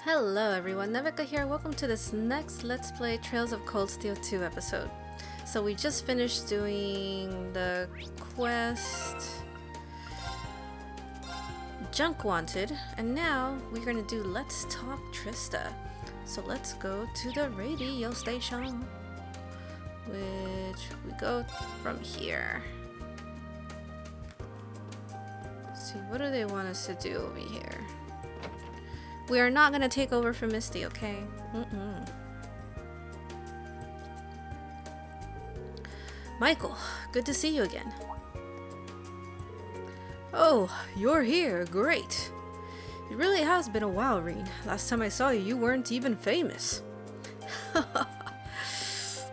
Hello everyone, Nevyka here. Welcome to this next Let's Play Trails of Cold Steel 2 episode. So we just finished doing the quest Junk Wanted, and now we're gonna do Let's Talk Trista. So let's go to the radio station, which we go from here. Let's see, what do they want us to do over here? We are not gonna take over for Misty, okay? Michael, good to see you again. Oh, you're here. Great. It really has been a while, Reen. Last time I saw you, you weren't even famous.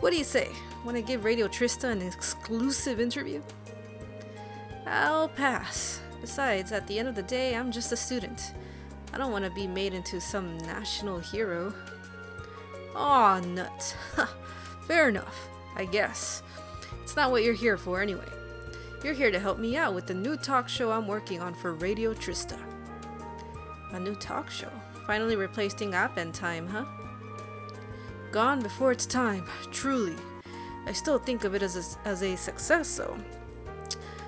What do you say? Want to give Radio Trista an exclusive interview? I'll pass. Besides, at the end of the day, I'm just a student. I don't want to be made into some national hero. Aw, nuts. Fair enough, I guess. It's not what you're here for anyway. You're here to help me out with the new talk show I'm working on for Radio Trista. A new talk show? Finally replacing Appen Time, huh? Gone before its time, truly. I still think of it as a success, though.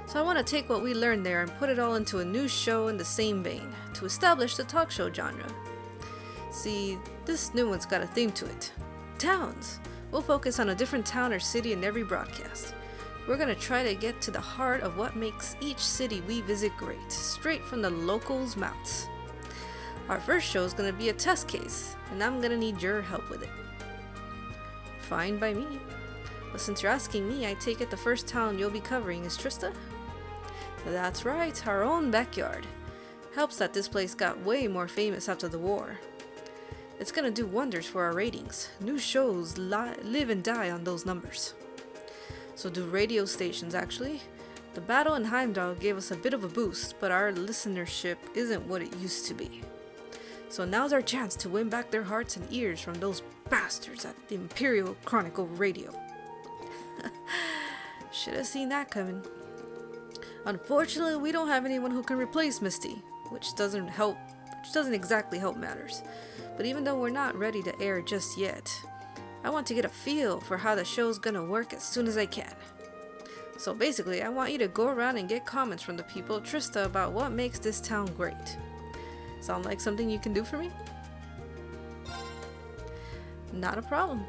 So I want to take what we learned there and put it all into a new show in the same vein, to establish the talk show genre. See, this new one's got a theme to it. Towns. We'll focus on a different town or city in every broadcast. We're gonna try to get to the heart of what makes each city we visit great, straight from the locals' mouths. Our first show is gonna be a test case, and I'm gonna need your help with it. Fine by me. But since you're asking me, I take it the first town you'll be covering is Trista? That's right, our own backyard. Helps that this place got way more famous after the war. It's gonna do wonders for our ratings. New shows live and die on those numbers. So do radio stations, actually. The battle in Heimdall gave us a bit of a boost, but our listenership isn't what it used to be. So now's our chance to win back their hearts and ears from those bastards at the Imperial Chronicle Radio. Should have seen that coming. Unfortunately, we don't have anyone who can replace Misty, which doesn't exactly help matters. But even though we're not ready to air just yet, I want to get a feel for how the show's gonna work as soon as I can. So basically, I want you to go around and get comments from the people of Trista about what makes this town great. Sound like something you can do for me? Not a problem.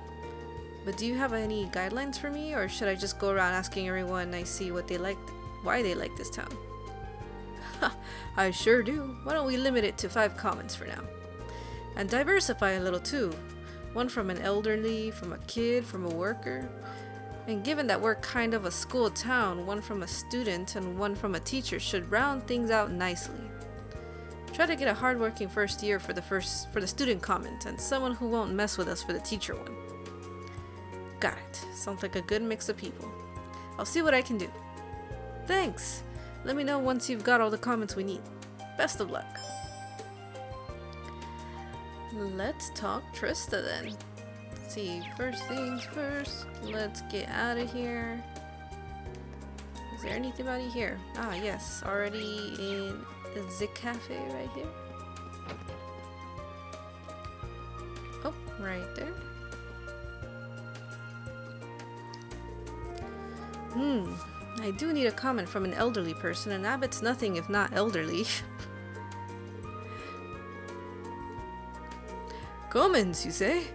But do you have any guidelines for me, or should I just go around asking everyone I see what they like, why they like this town? I sure do. Why don't we limit it to 5 comments for now? And diversify a little too. One from an elderly, from a kid, from a worker. And given that we're kind of a school town, one from a student and one from a teacher should round things out nicely. Try to get a hardworking first year for the student comment, and someone who won't mess with us for the teacher one. Got it. Sounds like a good mix of people. I'll see what I can do. Thanks. Let me know once you've got all the comments we need. Best of luck. Let's talk Trista then. Let's see, first things first, let's get out of here. Is there anybody here? Ah, yes, already in the cafe right here. Oh, right there. I do need a comment from an elderly person, and Abbott's nothing if not elderly. Comments, you say?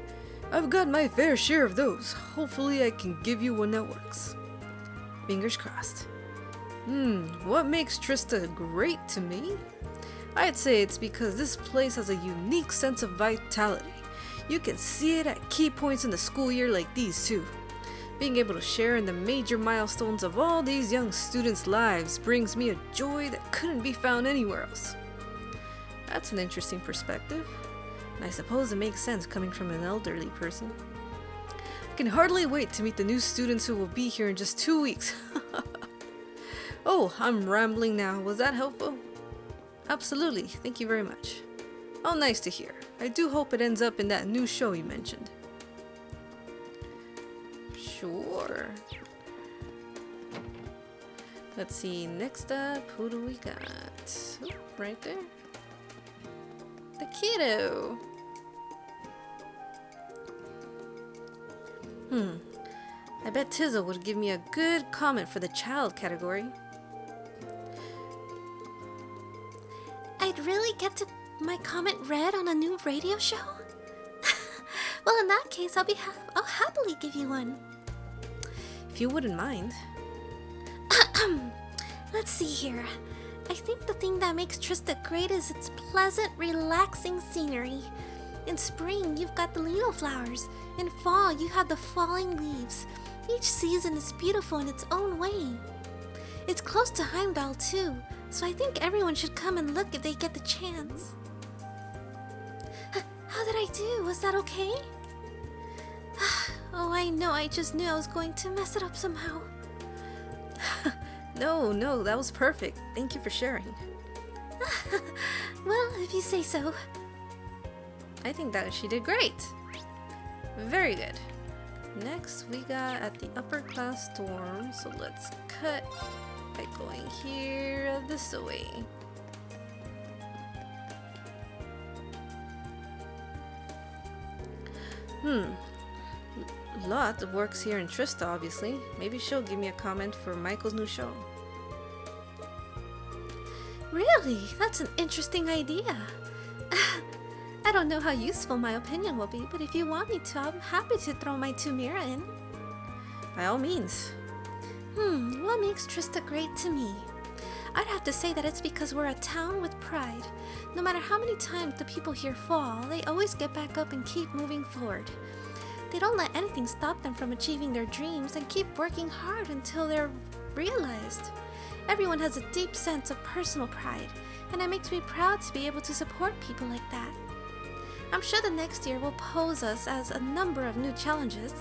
I've got my fair share of those. Hopefully I can give you one that works. Fingers crossed. What makes Trista great to me? I'd say it's because this place has a unique sense of vitality. You can see it at key points in the school year like these too. Being able to share in the major milestones of all these young students' lives brings me a joy that couldn't be found anywhere else. That's an interesting perspective. And I suppose it makes sense coming from an elderly person. I can hardly wait to meet the new students who will be here in just 2 weeks. Oh, I'm rambling now. Was that helpful? Absolutely. Thank you very much. Oh, nice to hear. I do hope it ends up in that new show you mentioned. Sure. Let's see. Next up, who do we got? Oh, right there. The kiddo. I bet Tizzle would give me a good comment for the child category. I'd really get to my comment read on a new radio show? Well, in that case, I'll happily give you one. If you wouldn't mind. Let's see here. I think the thing that makes Trista great is its pleasant, relaxing scenery. In spring, you've got the Leo flowers. In fall, you have the falling leaves. Each season is beautiful in its own way. It's close to Heimdall too, so I think everyone should come and look if they get the chance. How did I do? Was that okay? Oh, I know. I just knew I was going to mess it up somehow. No, that was perfect. Thank you for sharing. Well, if you say so. I think that she did great. Very good. Next, we got at the upper class dorm. So let's cut by going here this way. Lot works here in Trista, obviously. Maybe she'll give me a comment for Michael's new show. Really? That's an interesting idea. I don't know how useful my opinion will be, but if you want me to, I'm happy to throw my Tumira in. By all means. What makes Trista great to me? I'd have to say that it's because we're a town with pride. No matter how many times the people here fall, they always get back up and keep moving forward. They don't let anything stop them from achieving their dreams and keep working hard until they're realized. Everyone has a deep sense of personal pride, and it makes me proud to be able to support people like that. I'm sure the next year will pose us as a number of new challenges,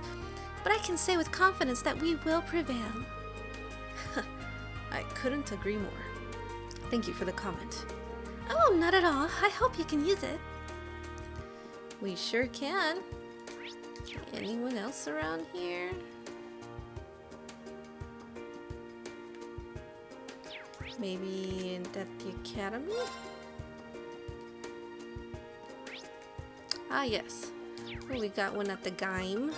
but I can say with confidence that we will prevail. I couldn't agree more. Thank you for the comment. Oh, not at all. I hope you can use it. We sure can. Anyone else around here? Maybe at the academy? Ah, yes. Oh, we got one at the Gaim.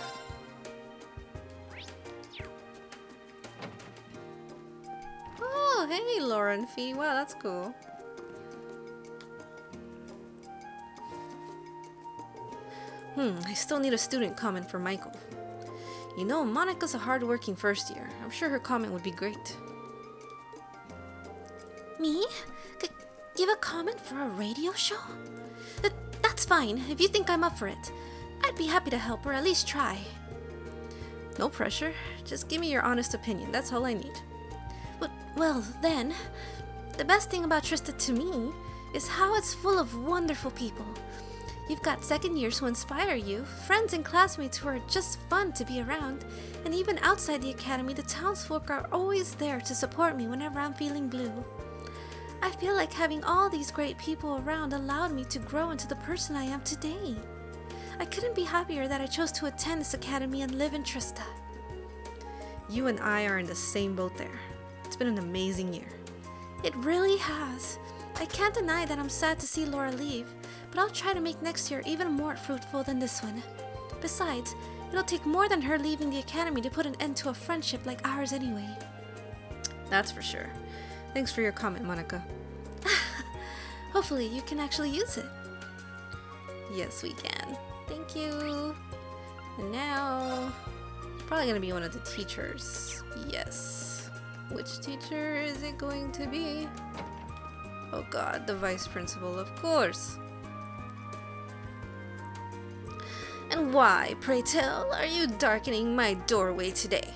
Oh, hey, Lauren Fee. Wow, that's cool. I still need a student comment for Michael. You know, Monica's a hard-working first year. I'm sure her comment would be great. Me? Give a comment for a radio show? That's fine, if you think I'm up for it. I'd be happy to help, or at least try. No pressure. Just give me your honest opinion. That's all I need. Well, then, the best thing about Trista to me is how it's full of wonderful people. You've got second years who inspire you, friends and classmates who are just fun to be around, and even outside the academy, the townsfolk are always there to support me whenever I'm feeling blue. I feel like having all these great people around allowed me to grow into the person I am today. I couldn't be happier that I chose to attend this academy and live in Trista. You and I are in the same boat there. It's been an amazing year. It really has. I can't deny that I'm sad to see Laura leave, but I'll try to make next year even more fruitful than this one. Besides, it'll take more than her leaving the academy to put an end to a friendship like ours anyway. That's for sure. Thanks for your comment, Monica. Hopefully you can actually use it. Yes, we can. Thank you. And now, probably gonna be one of the teachers. Yes. Which teacher is it going to be? Oh god, the vice principal, of course. And why, pray tell, are you darkening my doorway today?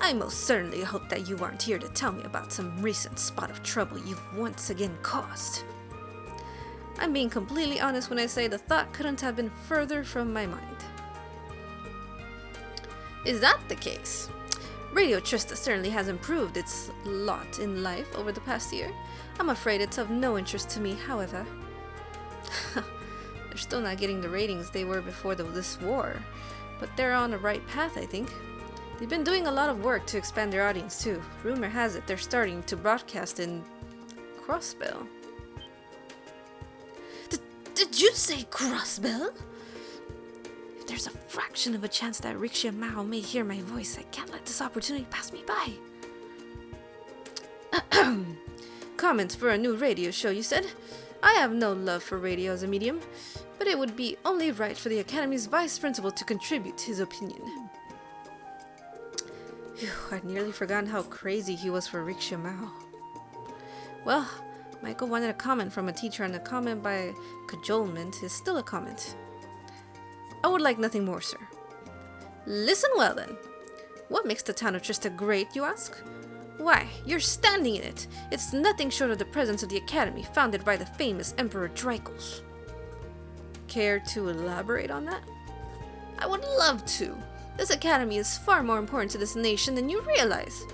I most certainly hope that you aren't here to tell me about some recent spot of trouble you've once again caused. I'm being completely honest when I say the thought couldn't have been further from my mind. Is that the case? Radio Trista certainly has improved its lot in life over the past year. I'm afraid it's of no interest to me, however. They're still not getting the ratings they were before this war, but they're on the right path, I think. They've been doing a lot of work to expand their audience too. Rumor has it they're starting to broadcast in Crossbell. Did you say Crossbell? there's a fraction of a chance that Riksha Mao may hear my voice, I can't let this opportunity pass me by. Comments for a new radio show, you said? I have no love for radio as a medium, but it would be only right for the Academy's vice principal to contribute his opinion. Phew, I'd nearly forgotten how crazy he was for Riksha Mao. Well, Michael wanted a comment from a teacher, and a comment by cajolement is still a comment. I would like nothing more, sir. Listen well then. What makes the town of Trista great, you ask? Why, you're standing in it. It's nothing short of the presence of the Academy, founded by the famous Emperor Drykos. Care to elaborate on that? I would love to. This Academy is far more important to this nation than you realize.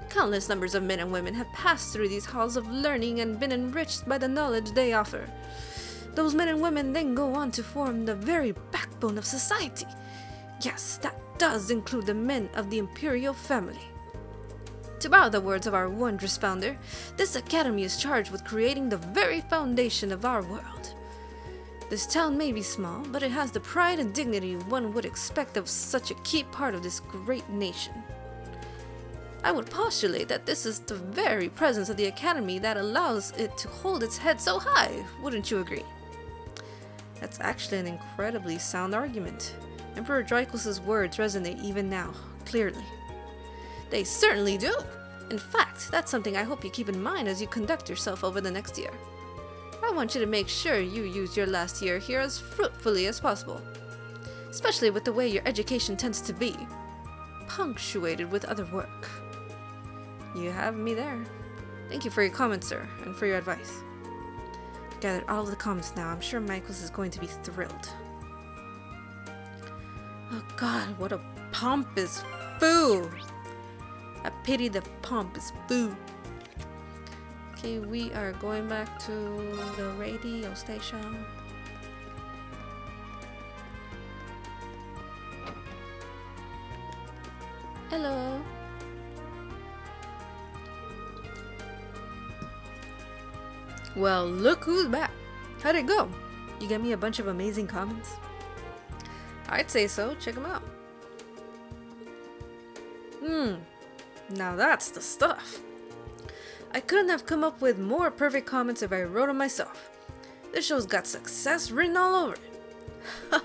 Countless numbers of men and women have passed through these halls of learning and been enriched by the knowledge they offer. Those men and women then go on to form the very backbone of society. Yes, that does include the men of the imperial family. To borrow the words of our wondrous founder, this academy is charged with creating the very foundation of our world. This town may be small, but it has the pride and dignity one would expect of such a key part of this great nation. I would postulate that this is the very presence of the academy that allows it to hold its head so high, wouldn't you agree? That's actually an incredibly sound argument. Emperor Drykos' words resonate even now, clearly. They certainly do! In fact, that's something I hope you keep in mind as you conduct yourself over the next year. I want you to make sure you use your last year here as fruitfully as possible, especially with the way your education tends to be, punctuated with other work. You have me there. Thank you for your comments, sir, and for your advice. I've gathered all of the comments now. I'm sure Michaels is going to be thrilled. Oh god, what a pompous fool! I pity the pompous fool. Okay, we are going back to the radio station. Hello. Well, look who's back. How'd it go? You get me a bunch of amazing comments? I'd say so. Check them out. Now that's the stuff. I couldn't have come up with more perfect comments if I wrote them myself. This show's got success written all over it.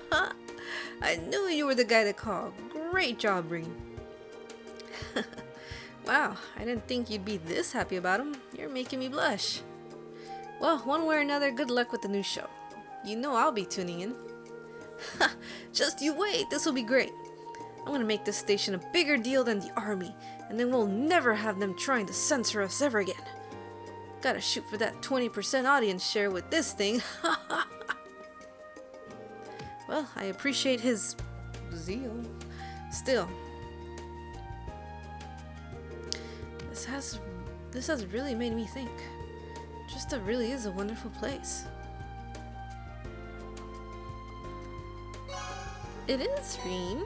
I knew you were the guy to call. Great job, Breen. Wow, I didn't think you'd be this happy about him. You're making me blush. Well, one way or another, good luck with the new show. You know I'll be tuning in. Just you wait, this will be great. I'm gonna make this station a bigger deal than the army, and then we'll never have them trying to censor us ever again. Gotta shoot for that 20% audience share with this thing. Well, I appreciate his zeal. Still, this has really made me think. Trista really is a wonderful place. It is, Reen.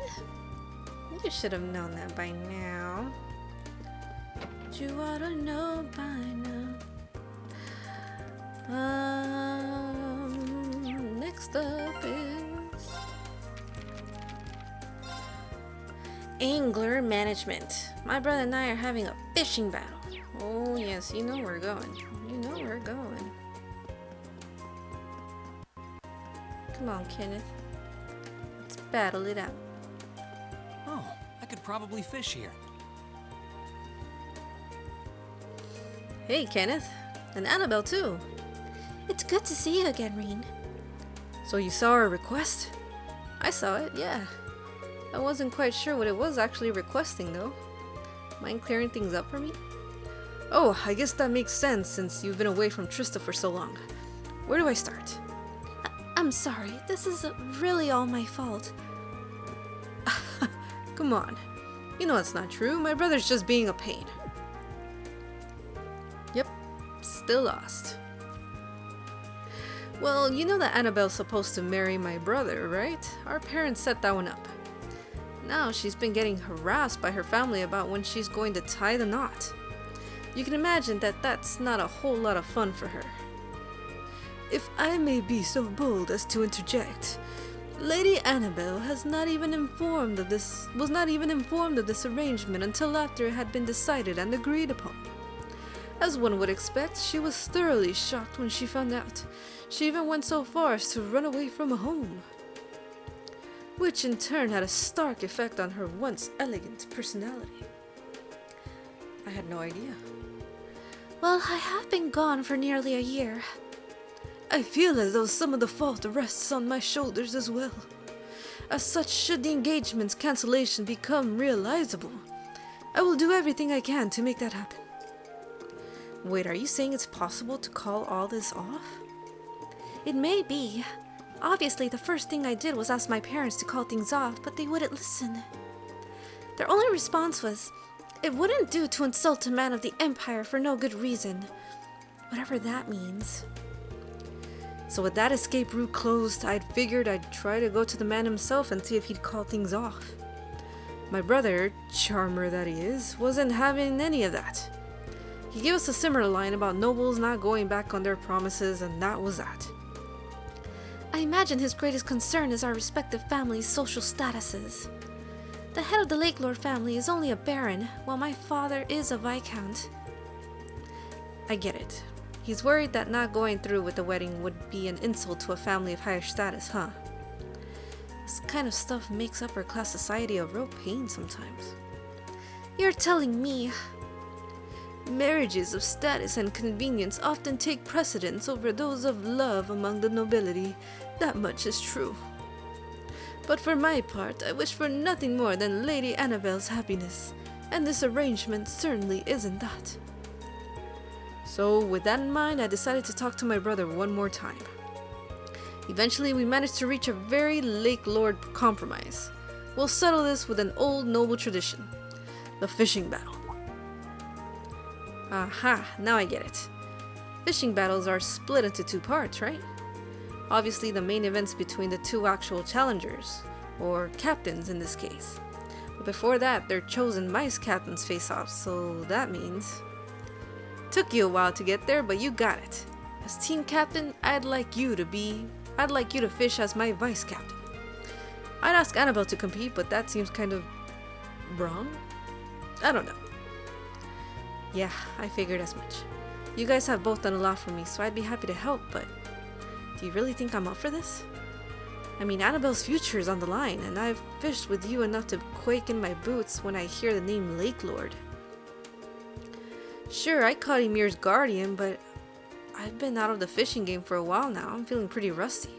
You should have known that by now. You ought to know by now. Next up is angler management. My brother and I are having a fishing battle. Oh yes, you know where we're going. You know where we're going. Come on, Kenneth. Let's battle it out. Oh, I could probably fish here. Hey, Kenneth. And Annabelle, too. It's good to see you again, Reen. So you saw her request? I saw it, yeah. I wasn't quite sure what it was actually requesting, though. Mind clearing things up for me? Oh, I guess that makes sense since you've been away from Trista for so long. Where do I start? I'm sorry. This is really all my fault. Come on. You know it's not true. My brother's just being a pain. Yep. Still lost. Well, you know that Annabelle's supposed to marry my brother, right? Our parents set that one up. Now she's been getting harassed by her family about when she's going to tie the knot. You can imagine that that's not a whole lot of fun for her. If I may be so bold as to interject, Lady Annabelle was not even informed of this arrangement until after it had been decided and agreed upon. As one would expect, she was thoroughly shocked when she found out. She even went so far as to run away from home, which in turn had a stark effect on her once elegant personality. I had no idea. Well, I have been gone for nearly a year. I feel as though some of the fault rests on my shoulders as well. As such, should the engagement's cancellation become realizable, I will do everything I can to make that happen. Wait, are you saying it's possible to call all this off? It may be. Obviously, the first thing I did was ask my parents to call things off, but they wouldn't listen. Their only response was, it wouldn't do to insult a man of the Empire for no good reason. Whatever that means. So with that escape route closed, I'd figured I'd try to go to the man himself and see if he'd call things off. My brother, charmer that he is, wasn't having any of that. He gave us a similar line about nobles not going back on their promises, and that was that. I imagine his greatest concern is our respective families' social statuses. The head of the Lake Lord family is only a baron, while my father is a viscount. I get it. He's worried that not going through with the wedding would be an insult to a family of higher status, huh? This kind of stuff makes upper class society a real pain sometimes. You're telling me? Marriages of status and convenience often take precedence over those of love among the nobility. That much is true. But for my part, I wish for nothing more than Lady Annabelle's happiness, and this arrangement certainly isn't that. So, with that in mind, I decided to talk to my brother one more time. Eventually, we managed to reach a very Lake Lord compromise. We'll settle this with an old noble tradition, the fishing battle. Aha, now I get it. Fishing battles are split into two parts, right? Obviously, the main event's between the two actual challengers, or captains in this case. But before that, their chosen vice captains face off, so that means... Took you a while to get there, but you got it. As team captain, I'd like you to fish as my vice captain. I'd ask Annabelle to compete, but that seems kind of wrong. I don't know. Yeah, I figured as much. You guys have both done a lot for me, so I'd be happy to help, but do you really think I'm up for this? I mean, Annabelle's future is on the line, and I've fished with you enough to quake in my boots when I hear the name Lake Lord. Sure, I caught Ymir's guardian, but I've been out of the fishing game for a while now. I'm feeling pretty rusty.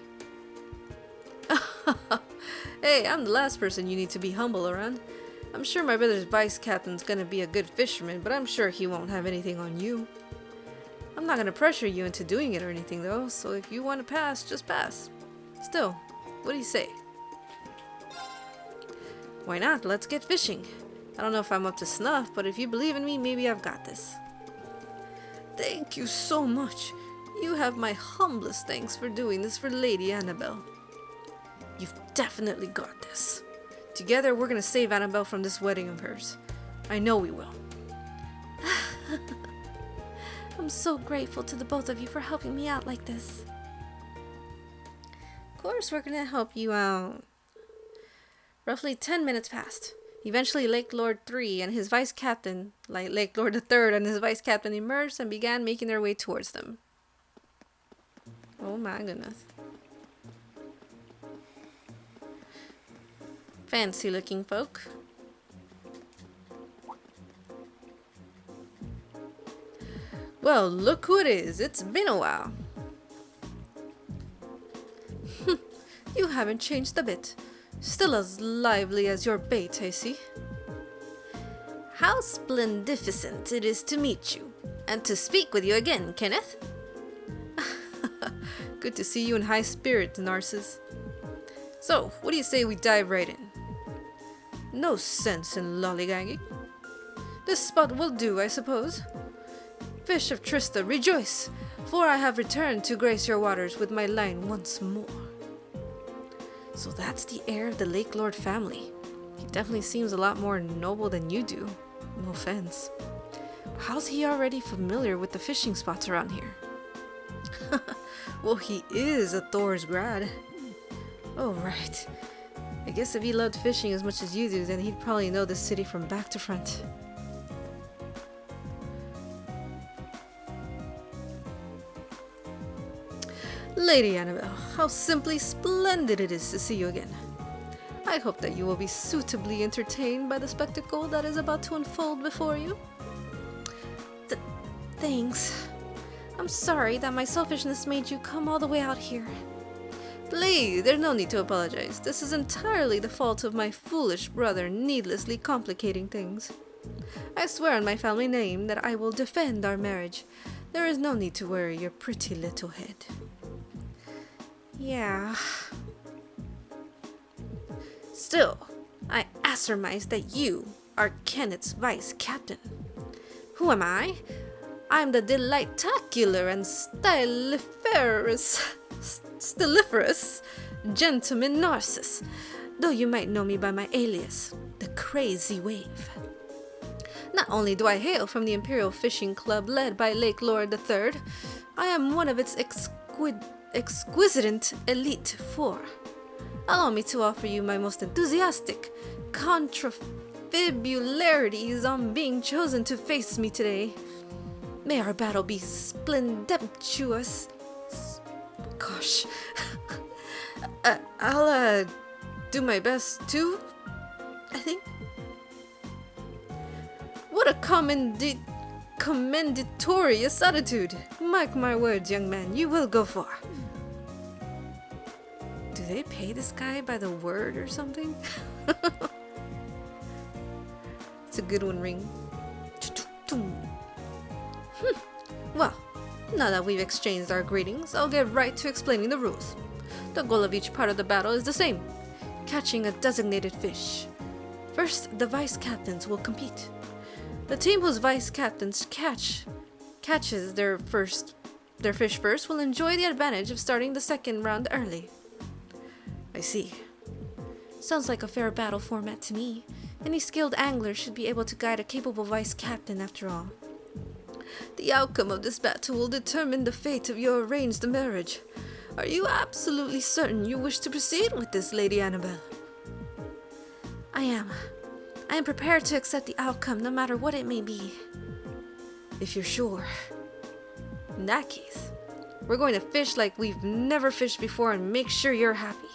Hey, I'm the last person you need to be humble around. I'm sure my brother's vice captain's gonna be a good fisherman, but I'm sure he won't have anything on you. I'm not gonna pressure you into doing it or anything though, so if you want to pass, just pass. Still, what do you say? Why not? Let's get fishing. I don't know if I'm up to snuff, but if you believe in me, maybe I've got this. Thank you so much. You have my humblest thanks for doing this for Lady Annabelle. You've definitely got this. Together, we're gonna save Annabelle from this wedding of hers. I know we will. I'm so grateful to the both of you for helping me out like this. Of course, we're gonna help you out. Roughly 10 minutes passed. Eventually, Lake Lord 3 and his vice captain, Lake Lord the 3rd and his vice captain emerged and began making their way towards them. Oh my goodness. Fancy looking folk. Well, look who it is. It's been a while. You haven't changed a bit. Still as lively as your bait, I see. How splendificent it is to meet you, and to speak with you again, Kenneth. Good to see you in high spirits, Narcissus. So, what do you say we dive right in? No sense in lollygagging. This spot will do, I suppose. Fish of Trista, rejoice, for I have returned to grace your waters with my line once more. So that's the heir of the Lake Lord family. He definitely seems a lot more noble than you do. No offense. How's he already familiar with the fishing spots around here? Well, he is a Thor's grad. Oh, right. I guess if he loved fishing as much as you do, then he'd probably know this city from back to front. Lady Annabelle, how simply splendid it is to see you again. I hope that you will be suitably entertained by the spectacle that is about to unfold before you. Thanks. I'm sorry that my selfishness made you come all the way out here. Please, there's no need to apologize. This is entirely the fault of my foolish brother needlessly complicating things. I swear on my family name that I will defend our marriage. There is no need to worry your pretty little head. Yeah. Still, I surmise that you are Kenneth's vice captain. Who am I? I'm the delightaculator and styliferous gentleman Narcissus, though you might know me by my alias, the Crazy Wave. Not only do I hail from the Imperial Fishing Club led by Lake Lord III, I am one of its exquisite elite four. Allow me to offer you my most enthusiastic contrafibularities on being chosen to face me today. May our battle be splendemptuous. Gosh. I'll do my best too, I think. What a commendatorious attitude. Mark my words, young man, you will go far. Do they pay this guy by the word or something? It's a good one, Ring. Well, now that we've exchanged our greetings, I'll get right to explaining the rules. The goal of each part of the battle is the same: catching a designated fish. First, the vice captains will compete. The team whose vice captains catches their fish first will enjoy the advantage of starting the second round early. I see. Sounds like a fair battle format to me. Any skilled angler should be able to guide a capable vice captain after all. The outcome of this battle will determine the fate of your arranged marriage. Are you absolutely certain you wish to proceed with this, Lady Annabelle? I am. I am prepared to accept the outcome, no matter what it may be. If you're sure. In that case, we're going to fish like we've never fished before and make sure you're happy.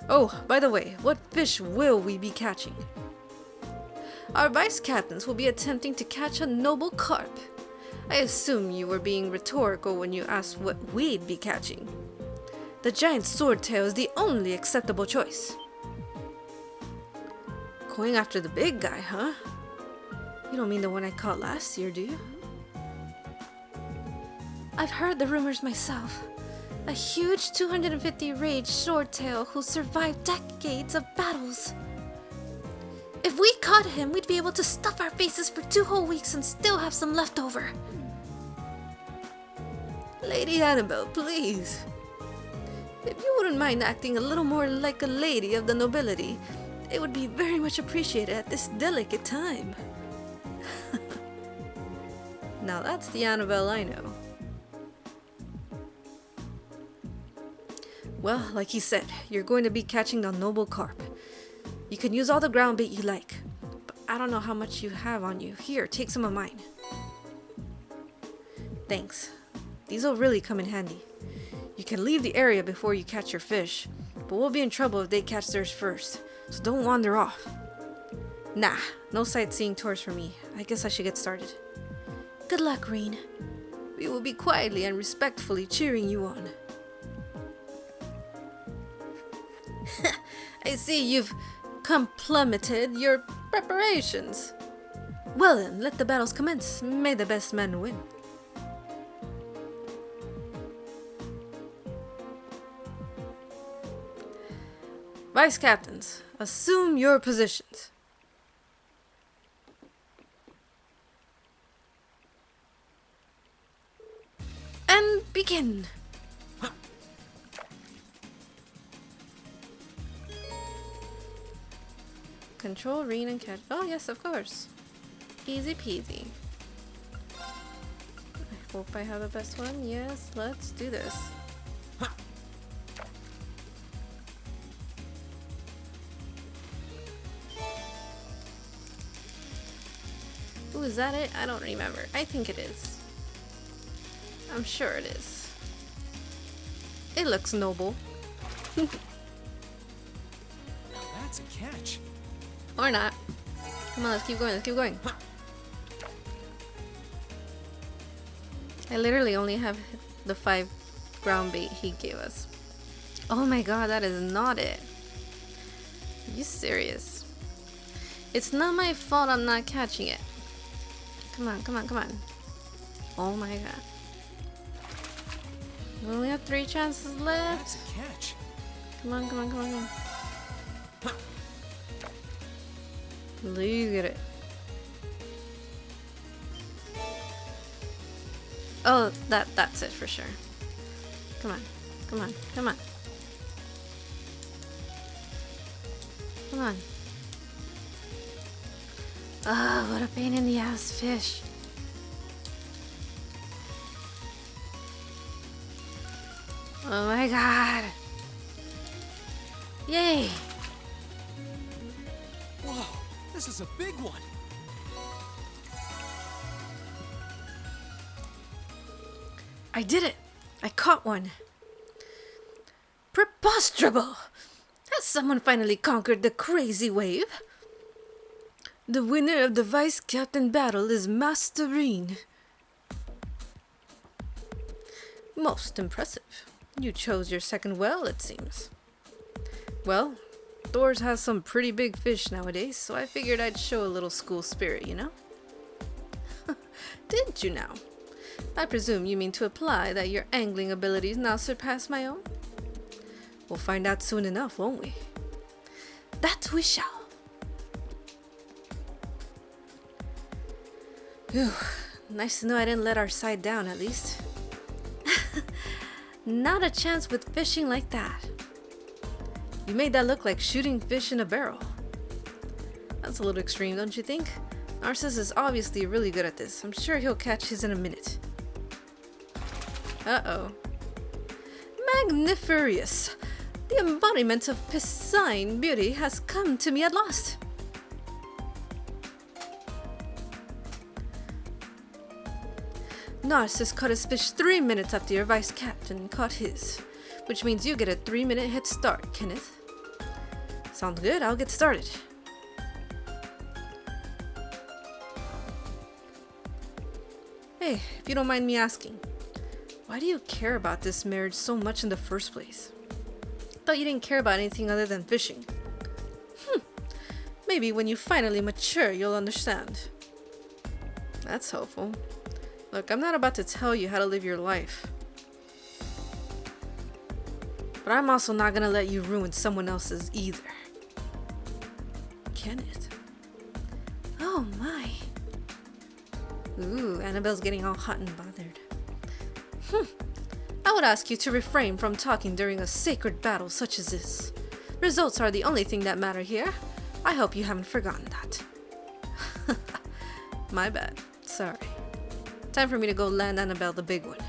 Oh, by the way, what fish will we be catching? Our vice captains will be attempting to catch a noble carp. I assume you were being rhetorical when you asked what we'd be catching. The giant swordtail is the only acceptable choice. Going after the big guy, huh? You don't mean the one I caught last year, do you? I've heard the rumors myself. A huge 250 rage swordtail who survived decades of battles. If we caught him, we'd be able to stuff our faces for 2 whole weeks and still have some left over. Lady Annabelle, please. If you wouldn't mind acting a little more like a lady of the nobility, it would be very much appreciated at this delicate time. Now that's the Annabelle I know. Well, like he said, you're going to be catching the noble carp. You can use all the ground bait you like, but I don't know how much you have on you. Here, take some of mine. Thanks. These will really come in handy. You can leave the area before you catch your fish, but we'll be in trouble if they catch theirs first, so don't wander off. Nah, no sightseeing tours for me. I guess I should get started. Good luck, Reen. We will be quietly and respectfully cheering you on. I see you've complemented your preparations. Well then, let the battles commence. May the best man win. Vice captains, assume your positions. And begin. Control, Reen, and catch. Oh, yes, of course. Easy peasy. I hope I have the best one. Yes, let's do this. is that it? I don't remember. I think it is. I'm sure it is. It looks noble. Now that's a catch. Or not. Come on, let's keep going, let's keep going. I literally only have the 5 ground bait he gave us. Oh my god, that is not it. Are you serious? It's not my fault I'm not catching it. Come on, come on, come on. Oh my god. We only have 3 chances left. That's a catch. Come on, come on, come on, come on. Please get it. Oh, that's it for sure. Come on, come on, come on. Come on. Ah, what a pain in the ass fish. Oh my god. Yay. Whoa, this is a big one. I did it! I caught one! Preposterable! Has someone finally conquered the crazy wave? The winner of the vice captain battle is Masterine. Most impressive. You chose your second well, it seems. Well, Thor's has some pretty big fish nowadays, so I figured I'd show a little school spirit, you know? Didn't you now? I presume you mean to imply that your angling abilities now surpass my own? We'll find out soon enough, won't we? That we shall. Whew. Nice to know I didn't let our side down, at least. Not a chance with fishing like that. You made that look like shooting fish in a barrel. That's a little extreme, don't you think? Narcissus is obviously really good at this. I'm sure he'll catch his in a minute. Uh-oh. Magnifarious! The embodiment of piscine beauty has come to me at last. Narcissus caught his fish 3 minutes after your vice captain caught his, which means you get a 3-minute head start, Kenneth. Sounds good, I'll get started. Hey, if you don't mind me asking, why do you care about this marriage so much in the first place? Thought you didn't care about anything other than fishing. Maybe when you finally mature, you'll understand. That's helpful. Look, I'm not about to tell you how to live your life. But I'm also not gonna let you ruin someone else's either. Kenneth. Oh my. Ooh, Annabelle's getting all hot and bothered. I would ask you to refrain from talking during a sacred battle such as this. Results are the only thing that matter here. I hope you haven't forgotten that. My bad. Sorry. Time for me to go land Annabelle the big one.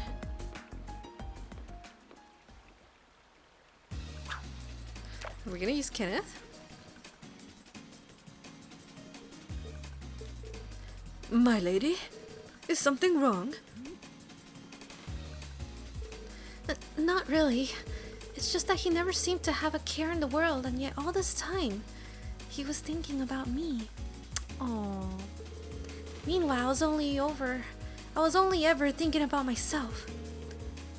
Are we gonna use Kenneth? My lady? Is something wrong? Not really. It's just that he never seemed to have a care in the world, and yet all this time, he was thinking about me. Oh. Meanwhile, I was only ever thinking about myself.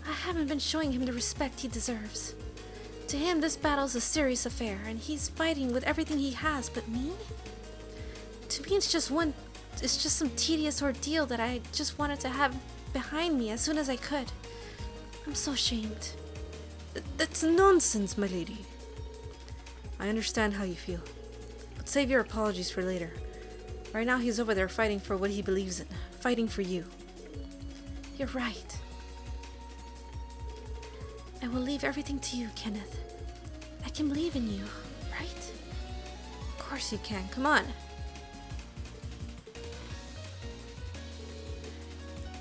I haven't been showing him the respect he deserves. To him, this battle's a serious affair, and he's fighting with everything he has, but me? To me, it's just some tedious ordeal that I just wanted to have behind me as soon as I could. I'm so ashamed. That's nonsense, my lady. I understand how you feel, but save your apologies for later. Right now, he's over there fighting for what he believes in, fighting for you. You're right. I will leave everything to you, Kenneth. I can believe in you, right? Of course you can. Come on.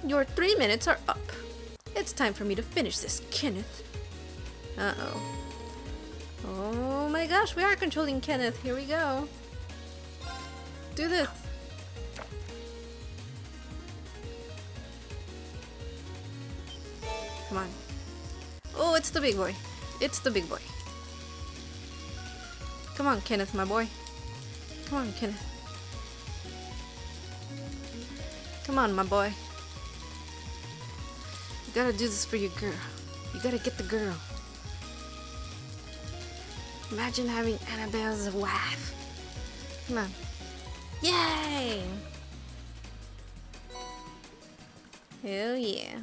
Your 3 minutes are up. It's time for me to finish this, Kenneth. Uh-oh. Oh my gosh, we are controlling Kenneth. Here we go. Do this. Come on. Oh, it's the big boy. It's the big boy. Come on, Kenneth, my boy. Come on, Kenneth. Come on, my boy. You gotta do this for your girl. You gotta get the girl. Imagine having Annabelle as a wife. Come on. Yay! Hell yeah.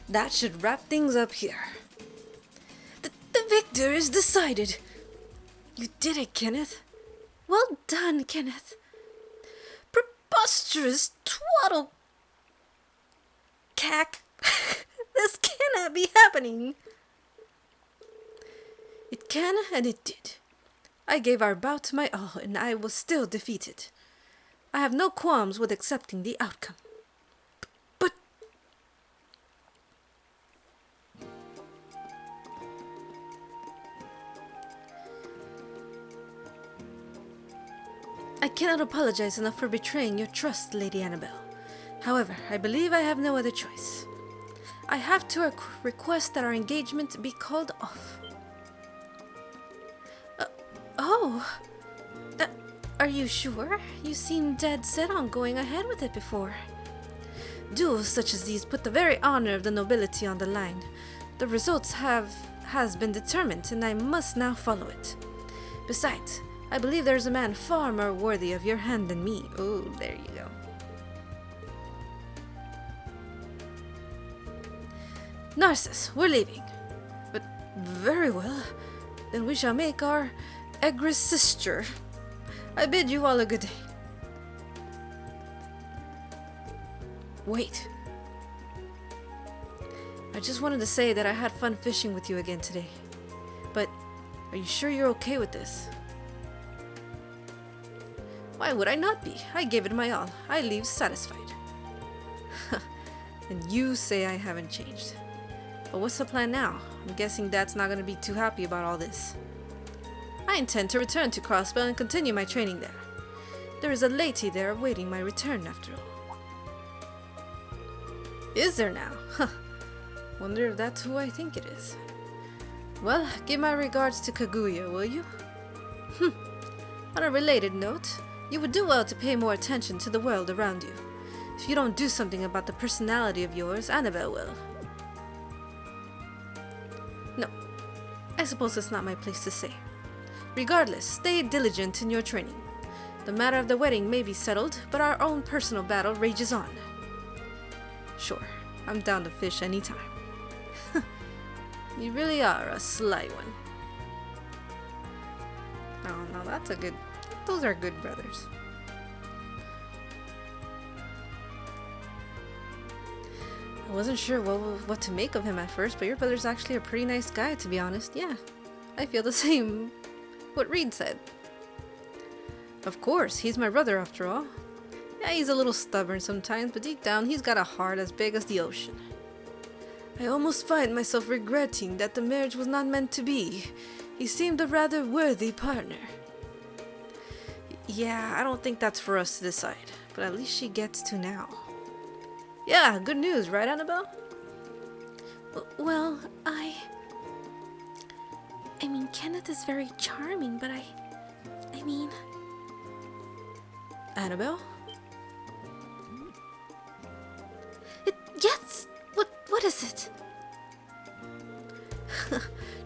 That should wrap things up here. The victor is decided. You did it, Kenneth. Well done, Kenneth. Preposterous twaddle. Cack. This cannot be happening. It can and it did. I gave our bout my all and I was still defeated. I have no qualms with accepting the outcome. But I cannot apologize enough for betraying your trust, Lady Annabelle. However, I believe I have no other choice. I have to request that our engagement be called off. Are you sure? You seemed dead set on going ahead with it before. Duels such as these put the very honor of the nobility on the line. The results has been determined, and I must now follow it. Besides, I believe there's a man far more worthy of your hand than me. Oh, there you go. Narcissus, we're leaving. But very well. Then we shall make our sister. I bid you all a good day. Wait. I just wanted to say that I had fun fishing with you again today. But are you sure you're okay with this? Why would I not be? I gave it my all. I leave satisfied. And you say I haven't changed. But what's the plan now? I'm guessing Dad's not going to be too happy about all this. I intend to return to Crossbell and continue my training there. There is a lady there awaiting my return after all. Is there now? Huh. Wonder if that's who I think it is. Well, give my regards to Kaguya, will you? On a related note, you would do well to pay more attention to the world around you. If you don't do something about the personality of yours, Annabelle will. No, I suppose it's not my place to say. Regardless, stay diligent in your training. The matter of the wedding may be settled, but our own personal battle rages on. Sure, I'm down to fish anytime. You really are a sly one. Oh, no, that's a good... Those are good brothers. I wasn't sure what to make of him at first, but your brother's actually a pretty nice guy, to be honest. Yeah, I feel the same. What Reed said. Of course, he's my brother after all. Yeah, he's a little stubborn sometimes, but deep down he's got a heart as big as the ocean. I almost find myself regretting that the marriage was not meant to be. He seemed a rather worthy partner. Yeah, I don't think that's for us to decide, but at least she gets to now. Yeah, good news, right, Annabelle? Well, I mean, Kenneth is very charming, but I mean... Annabelle? Yes! What is it?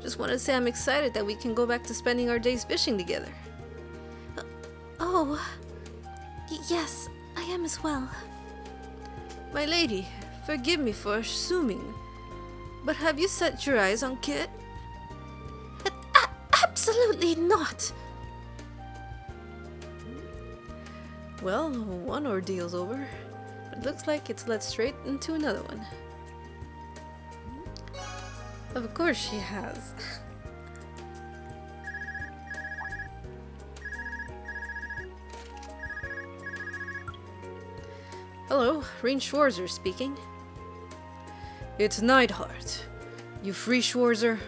Just want to say I'm excited that we can go back to spending our days fishing together. Yes, I am as well. My lady, forgive me for assuming, but have you set your eyes on Kit? Absolutely not! Well, one ordeal's over. It looks like it's led straight into another one. Of course she has. Hello, Rein Schwarzer speaking. It's Neidhart. You free, Schwarzer?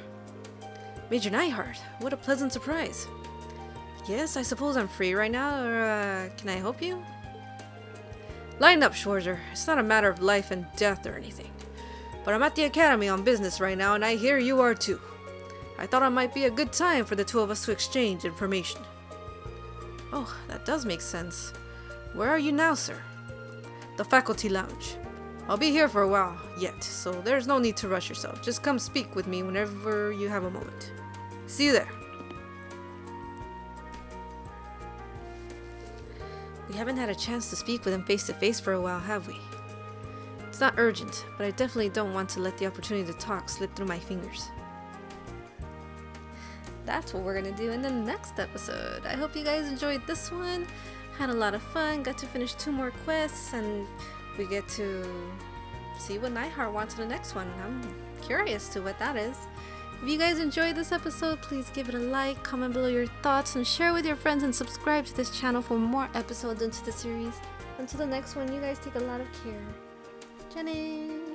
Major Neidhart, what a pleasant surprise. Yes, I suppose I'm free right now, or can I help you? Line up, Schwarzer. It's not a matter of life and death or anything. But I'm at the academy on business right now, and I hear you are too. I thought it might be a good time for the two of us to exchange information. Oh, that does make sense. Where are you now, sir? The faculty lounge. I'll be here for a while yet, so there's no need to rush yourself. Just come speak with me whenever you have a moment. See you there. We haven't had a chance to speak with him face to face for a while, have we? It's not urgent, but I definitely don't want to let the opportunity to talk slip through my fingers. That's what we're gonna do in the next episode. I hope you guys enjoyed this one. Had a lot of fun, got to finish 2 more quests, and we get to see what Nightheart wants in the next one. I'm curious to what that is. If you guys enjoyed this episode, please give it a like, comment below your thoughts, and share with your friends, and subscribe to this channel for more episodes into the series. Until the next one, you guys take a lot of care. Jenny!